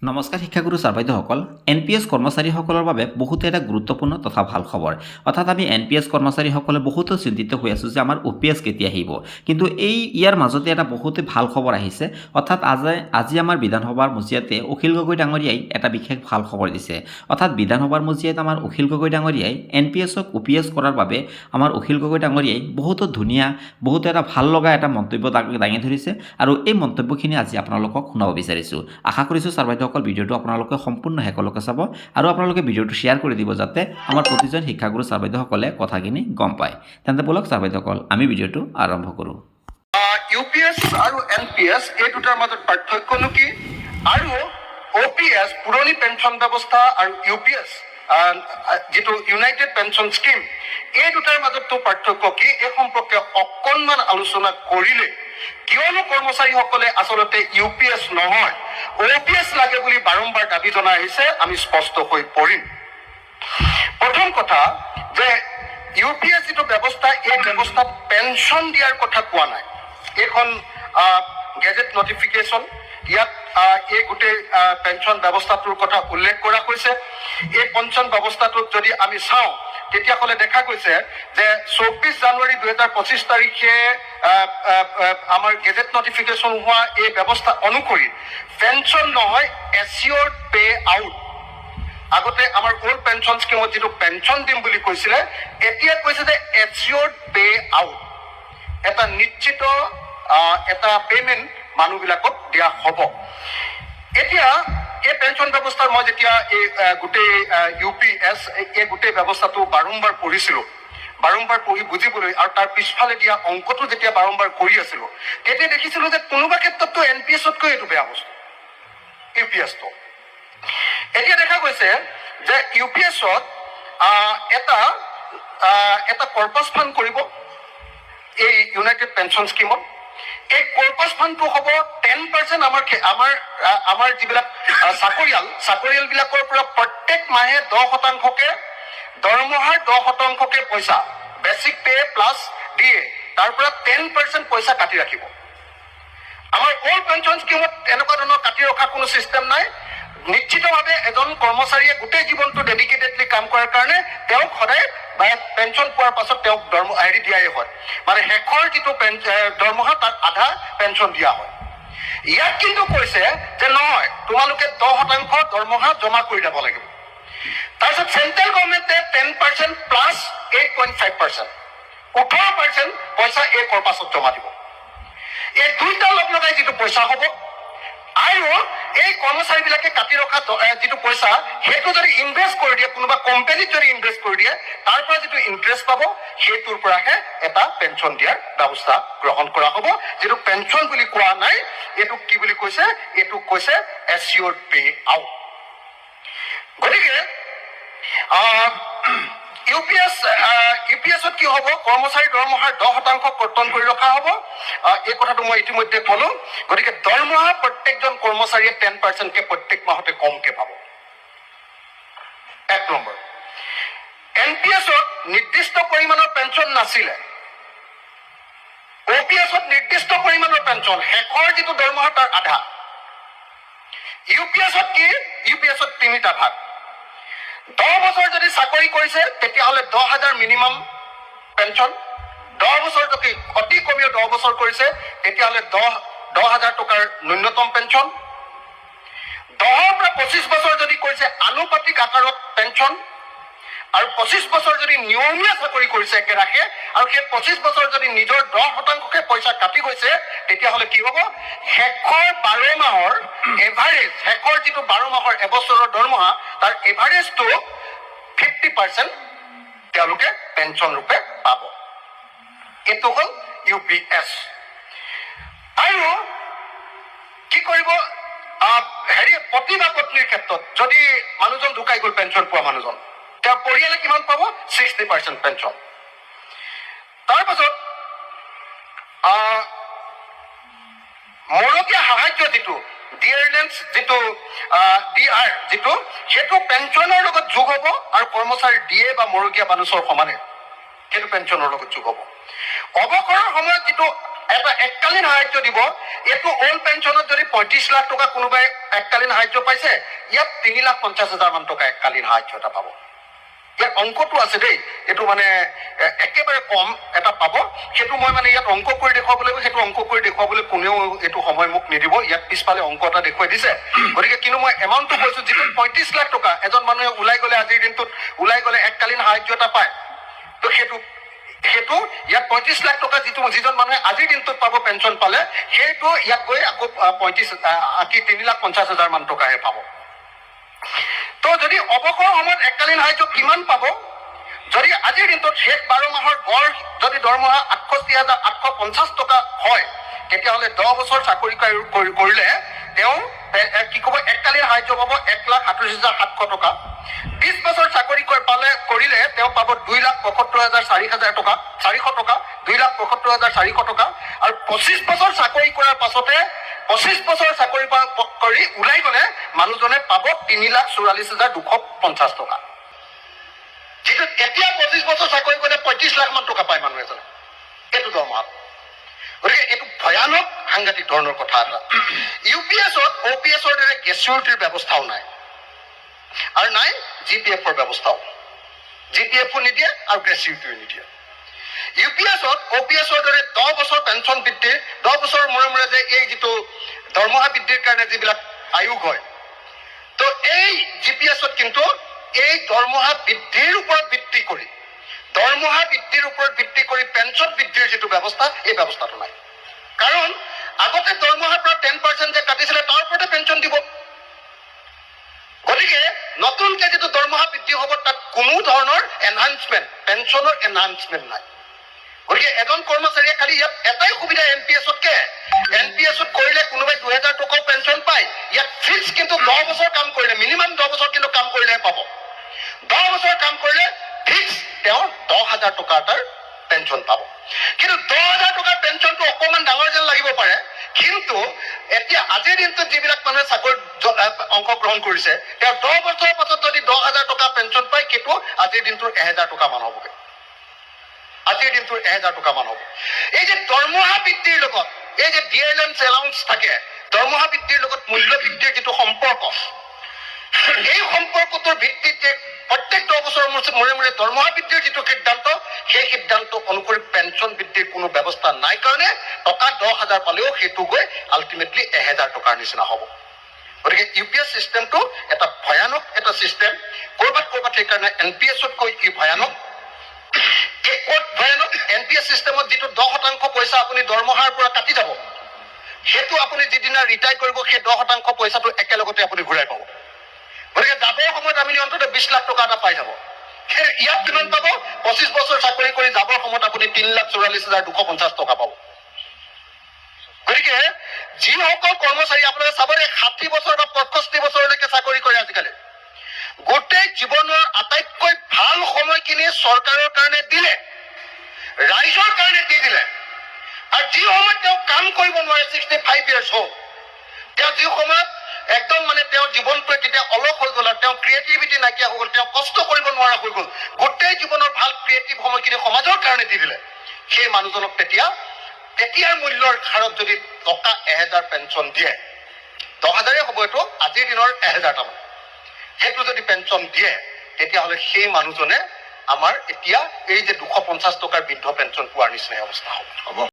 নমস্কাৰ শিক্ষাগুৰু ছাৰ বাইদেউসকল NPS কৰ্মচাৰীসকলৰ বাবে বহুতো এটা গুৰুত্বপূৰ্ণ তথা ভাল খবৰ অৰ্থাৎ আমি NPS কৰ্মচাৰীসকলে বহুতো চিন্তিত হৈ আছোঁ যে আমাৰ OPS কেতিয়া আহিব কিন্তু ইয়াৰ মাজতে এটা বহুতে ভাল খবৰ আহিছে অৰ্থাৎ আজি আমাৰ বিধানসভাৰ মজিয়াতে অখিল গগৈ ডাঙৰীয়াই এটা বিশেষ ভাল খবৰ দিছে অৰ্থাৎ বিধানসভাৰ মজিয়াত আমাৰ অখিল গগৈ ডাঙৰীয়াই NPSক OPS কৰাৰ বাবে আমাৰ অখিল গগৈ ডাঙৰীয়াই বহুতো ধুনীয়া বহুতো এটা ভাল লগা এটা মন্তব্য দাঙি ধৰিছে আৰু এই মন্তব্যখিনি আজি আপোনালোকক শুনাব বিচাৰিছোঁ আশা কৰিছোঁ ছাৰ বাইদেউসকল ভিডিঅ'টো আপোনালোকে সম্পূৰ্ণ শেষলৈকে চাব আৰু আপোনালোকে ভিডিঅ'টো শ্বেয়াৰ কৰি দিব যাতে আমাৰ প্ৰতিজন শিক্ষাগুৰু ছাৰ বাইদেউসকলে কথাখিনি গম পায় তেন্তে বলক ছাৰ বাইদেউসকল আমি ভিডিঅ'টো আৰম্ভ কৰোঁ UPS আৰু NPS এই দুটাৰ মাজত পাৰ্থক্যনো কি আৰু OPS পুৰণি পেঞ্চন ব্যৱস্থা আৰু UPS যেটো ইউনাইটেড পেঞ্চন স্কিম এই দুটাৰ মাজত পাৰ্থক্য কি এই সম্পৰ্কে অকণমান আলোচনা কৰিলে কিয়নো কৰ্মচাৰীসকলে আচলতে UPS নহয় OPS লাগে বুলি বাৰম্বাৰ দাবী জনাই আহিছে আমি স্পষ্ট হৈ পৰিম প্ৰথম কথা যে UPS যেটো ব্যৱস্থা এই ব্যৱস্থাত পেঞ্চন দিয়াৰ কথা কোৱা নাই এখন গেজেট নটিফিকেশন ইয়াত এই গোটেই পেঞ্চন ব্যৱস্থাটোৰ কথা উল্লেখ কৰা হৈছে এই পেঞ্চন ব্যৱস্থাটোত যদি আমি চাওঁ তেতিয়াহ'লে দেখা গৈছে যে 24 জানুৱাৰী 2025 তাৰিখে আমাৰ গেজেট নটিফিকেশন হোৱা এই ব্যৱস্থা অনুসৰি পেঞ্চন নহয় এচিয়ৰ্ড পে আউট আগতে আমাৰ ওল্ড পেঞ্চন স্কিমত যেটো পেঞ্চন দিম বুলি কৈছিলে এতিয়া কৈছে যে এচিয়ৰ্ড পে আউট এটা নিশ্চিত এটা পেমেন্ট মানুহবিলাকক দিয়া হ'ব এতিয়া এই পেঞ্চন ব্যৱস্থাৰ মই যেতিয়া এই গোটেই UPS এই গোটেই ব্যৱস্থাটো বাৰম্বাৰ পঢ়িছিলোঁ বাৰম্বাৰ পঢ়ি বুজিবলৈ আৰু তাৰ পিছফালে দিয়া অংকটো যেতিয়া বাৰম্বাৰ কৰি আছিলোঁ তেতিয়া দেখিছিলোঁ যে কোনোবা ক্ষেত্ৰততো NPSতকৈ এইটো বেয়া বস্তু UPSটো এতিয়া দেখা গৈছে যে UPSত এটা কৰ্পাছ ফাণ্ড কৰিব এই ইউনাইটেড পেঞ্চন স্কিমত এই কৰ্পাছ ফাণ্ডটো হ'ব 10% আমাৰ যিবিলাক চাকৰিয়াল বিলাকৰ পৰা প্ৰত্যেক মাহে 10%কে দৰমহাৰ 10%কে পইচা বেসিক পে প্লাস দিয়ে তাৰ পৰা 10% পইচা কাটি ৰাখিব আমাৰ ওল্ড পেঞ্চন স্কিমত এনেকুৱা ধৰণৰ কাটি ৰখা কোনো সিস্টেম নাই নিশ্চিতভাৱে এজন কৰ্মচাৰীয়ে গোটেই জীৱনটো ডেডিকেটেডলি কাম কৰাৰ কাৰণে তেওঁক সদায় পেঞ্চন পোৱাৰ পাছত তেওঁক দৰমহা দিয়াই হয় মানে শেষৰ যিটো দৰমহা তাৰ আধা পেঞ্চন দিয়া হয় ইয়াত কিন্তু কৈছে যে নহয় তোমালোকে 10% দৰমহা জমা কৰি যাব লাগিব তাৰপিছত চেন্ট্ৰেল গভৰ্ণমেণ্টে 10% প্লাস 8.5% 18% পইচা এই কৰ্পাছত জমা দিব এই দুইটা লগাই যিটো পইচা হ'ব আৰু এই কৰ্মচাৰীবিলাকে কাটি ৰখা যেটো পইচা হেতু যদি ইনভেস্ট কৰি দিয়ে কোনোবা কোম্পানীত যদি ইনভেস্ট কৰি দিয়ে তাৰ পৰা যেটো ইন্টাৰেষ্ট পাব হেতুৰ পৰাহে এটা পেঞ্চন দিয়াৰ ব্যৱস্থা গ্ৰহণ কৰা হ'ব যেটো পেঞ্চন বুলি কোৱা নাই এটো কি বুলি কৈছে এটো কৈছে এচিয়ৰ্ড পে আউট গতিকে UPSত কি হ'ব কৰ্মচাৰী দৰমহাৰ 10% কৰ্তন কৰি ৰখা হ'ব এই কথাটো মই ইতিমধ্যে ক'লো গতিকে দৰমহা প্ৰত্যেকজন কৰ্মচাৰীয়ে 10% কে প্ৰত্যেক মাহতে কমকে পাব এক নম্বৰ NPSত নিৰ্দিষ্ট পৰিমাণৰ পেঞ্চন নাছিলে OPSত নিৰ্দিষ্ট পৰিমাণৰ পেঞ্চন শেষৰ যেটো দৰমহা তাৰ আধা UPSত কি UPSত তিনিটা ভাগ 10 বছৰ যদি চাকৰি কৰিছে তেতিয়াহ'লে 10,000 মিনিমাম পেঞ্চন 10 বছৰ যদি অতি কমেও 10 বছৰ কৰিছে তেতিয়াহ'লে 10,000 টকাৰ ন্যূনতম পেঞ্চন 10 পৰা 25 বছৰ যদি কৰিছে আনুপাতিক আকাৰত পেঞ্চন আৰু 25 বছৰ যদি নিয়মীয়া চাকৰি কৰিছে একেৰাখে আৰু সেই 25 বছৰ যদি নিজৰ 10%কে পইচা কাটি গৈছে তেতিয়াহ'লে কি হ'ব শেষৰ 12 মাহৰ এভাৰেজ শেষৰ যেটো 12 মাহৰ এবছৰৰ দৰমহা তাৰ এভাৰেজটো 50% তেওঁলোকে পেঞ্চন ৰূপে পাব এটো হ'ল UPS আৰু কি কৰিব প্ৰতিভা পত্নীৰ ক্ষেত্ৰত যদি মানুহজন ঢুকাই গ'ল পেঞ্চন পোৱা মানুহজন তেওঁৰ পৰিয়ালে কিমান পাব 60% পেঞ্চন তাৰপাছত মৰকীয়া সাহায্য যেটো ডিয়াৰনেন্স যেটো DR যেটো সেটো পেঞ্চনৰ লগত যোগ হ'ব আৰু কৰ্মচাৰীৰ DA বা মৰকীয়া বানুচৰ সমানে সেটো পেঞ্চনৰ লগত যোগ হ'ব অৱসৰৰ সময়ত যেটো এটা এককালীন সাহায্য দিব। এইটো অল্ড পেঞ্চনত যদি 35 লাখ টকা কোনোবাই এককালীন সাহায্য পাইছে, ইয়াত 3,50,000 মান টকা এককালীন সাহায্য এটা পাব। ইয়াত অংকটো আছে দেই, এইটো মানে একেবাৰে কম এটা পাব। সেইটো মই মানে ইয়াত অংক কৰি দেখুৱাব লাগিব, সেইটো অংক কৰি দেখুৱাবলৈ কোনেও এইটো সময় মোক নিদিব। ইয়াত পিছফালে অংক এটা দেখুৱাই দিছে। গতিকে কিন্তু মই এমাউণ্টটো কৈছো, যিটো 35 লাখ টকা এজন মানুহে ওলাই গ'লে, আজিৰ দিনটোত ওলাই গ'লে এককালীন সাহায্য এটা পায়। তো সেইটো ইয়াত 35 লাখ টকা যিজন মানুহে আজিৰ দিনটোত পাব পেঞ্চন পালে, সেইটো ইয়াত গৈ আকৌ 3,50,000 মান টকাহে পাব। তো যদি অৱসৰ সময়ত এককালীন সাহায্য কিমান পাব? যদি আজিৰ দিনটোত শেষ 12 মাহৰ গড় যদি দৰমহা 68,850 টকা হয়, তেতিয়াহ'লে 10 বছৰ চাকৰি কৰিলে তেওঁ কি ক'ব, এককালীন সাহায্য পাব 1,28,700 টকা। 20 বছৰ চাকৰি কৰিলে তেওঁ পাব 2,75,400 টকা, 2,75,400 টকা। আৰু 25 বছৰ চাকৰি কৰাৰ পাছতে 25 বছৰ চাকৰি কৰি ওলাই গ'লে মানুহজনে পাব 3,44,250 টকা। যিটো এতিয়া 25 বছৰ চাকৰি কৰিলে 35 লাখ মান টকা পায় মানুহ এজনে এইটো দৰমহা। গতিকে এইটো ভয়ানক সাংঘাতিক ধৰণৰ কথা এটা। UPS-ত OPS-ৰ দৰে গ্ৰেচুইটিৰ ব্যৱস্থাও নাই, আৰু নাই GPF-ৰ ব্যৱস্থাও। GPF-ও নিদিয়ে আৰু গ্ৰেচুইটিও নিদিয়ে। UPS-ত OPS-ৰ দৰে 10 বছৰ পেঞ্চন বৃদ্ধি, 10 বছৰৰ মূৰে মূৰে যে এই যিটো দৰমহা বৃদ্ধিৰ কাৰণে যিবিলাক আয়োগ হয়, তো এই GPS-ত কিন্তু এই দৰমহা বৃদ্ধিৰ ওপৰত ভিত্তি কৰি পেঞ্চন বৃদ্ধিৰ যিটো ব্যৱস্থা, এই ব্যৱস্থাটো নাই। কাৰণ আগতে দৰমহাৰ পৰা 10% যে কাটিছিলে, তাৰ ওপৰতে পেঞ্চন দিব। গতিকে নতুনকে যিটো দৰমহা বৃদ্ধি হ'ব, তাত কোনো ধৰণৰ এনহান্সমেণ্ট, পেঞ্চনৰ এনহান্সমেণ্ট নাই। গতিকে এজন কৰ্মচাৰীয়ে খালি ইয়াত এটাই সুবিধা NPS-তকে, NPS-ত কৰিলে কোনোবাই 2,000 টকাও পেঞ্চন পায়। ইয়াত ফিক্স কিন্তু 10 বছৰ কাম কৰিলে, মিনিমাম 10 বছৰ কিন্তু কাম কৰিলেহে পাব। 10 বছৰ কাম কৰিলে ফিক্স তেওঁ 10,000 টকা এটাৰ পেঞ্চন পাব। কিন্তু 10,000 টকাৰ পেঞ্চনটো অকণমান ডাঙৰ যেন লাগিব পাৰে, কিন্তু এতিয়া আজিৰ দিনটোত যিবিলাক মানুহে চাকৰিত অংশগ্ৰহণ কৰিছে, তেওঁ 10 বছৰৰ পাছত যদি 10,000 টকা পেঞ্চন পায়, সেইটো আজিৰ দিনটোৰ 1,000 টকা মান হ'বগৈ। আজিৰ দিনটোৰ 1,000 টকা মান হ'ব। এই যে দৰমহা বৃদ্ধিৰ লগত এই যে ডিএলএমছ এলাউন্স থাকে, দৰমহা বৃদ্ধিৰ লগত মূল্য বৃদ্ধিৰ যিটো সম্পৰ্ক, এই সম্পৰ্কটোৰ ভিত্তিতে প্ৰত্যেক 10 বছৰৰ মূৰে মূৰে দৰমহা বৃদ্ধিৰ যিটো সিদ্ধান্ত, সেই সিদ্ধান্ত অনুসৰি পেঞ্চন বৃদ্ধিৰ কোনো ব্যৱস্থা নাই কাৰণে টকা 10,000 পালেও সেইটো গৈ আল্টিমেটলি 1,000 টকাৰ নিচিনা হ'ব। গতিকে UPS চিষ্টেমটো এটা ভয়ানক এটা চিষ্টেম। ক'ৰবাত সেইকাৰণে NPS-তকৈ ই ভয়ানক। ভয়ানক NPS চিষ্টেমত যিটো 10% পইচা আপুনি দৰমহাৰ পৰা কাটি যাব, সেইটো আপুনি যিদিনা ৰিটায়াৰ কৰিব, সেই 10% পইচাটো একেলগতে আপুনি ঘূৰাই পাব। গতিকে যাবৰ সময়ত আপুনি অন্তত 20 লাখ টকা এটা পাই যাব। ইয়াত কিমান পাব? 25 বছৰ চাকৰি কৰি যাবৰ সময়ত আপুনি 3,44,250 টকা পাব। গতিকে যিসকল কৰ্মচাৰী আপোনালোকে চাব, 60 বছৰ বা 65 বছৰলৈকে চাকৰি কৰে আজিকালি, গোটেই জীৱনৰ আটাইতকৈ ভাল সময়খিনি চৰকাৰৰ কাৰণে দিলে, ৰাইজৰ কাৰণে দি দিলে। আৰু যি সময়ত তেওঁ কাম কৰিব নোৱাৰে, 65 ইয়াৰ্ছ হ'ল, তেওঁ যি সময়ত একদম মানে তেওঁৰ জীৱনটোৱে তেতিয়া অলপ হৈ গ'ল, আৰু তেওঁ ক্ৰিয়েটিভিটি নাইকিয়া হৈ গ'ল, তেওঁ কষ্ট কৰিব নোৱাৰা হৈ গ'ল, গোটেই জীৱনৰ ভাল ক্ৰিয়েটিভ সময়খিনি সমাজৰ কাৰণে দি দিলে, সেই মানুহজনক তেতিয়াৰ মূল্যৰ হাৰত যদি টকা 1,000 পেঞ্চন দিয়ে, 10,000 হ'ব, এইটো আজিৰ দিনৰ 1,000 টা মানে, সেইটো যদি পেঞ্চন দিয়ে, তেতিয়াহ'লে সেই মানুহজনে আমাৰ এতিয়া এই যে 250 টকাৰ বৃদ্ধ পেঞ্চন পোৱাৰ নিচিনা অৱস্থা হ'ব।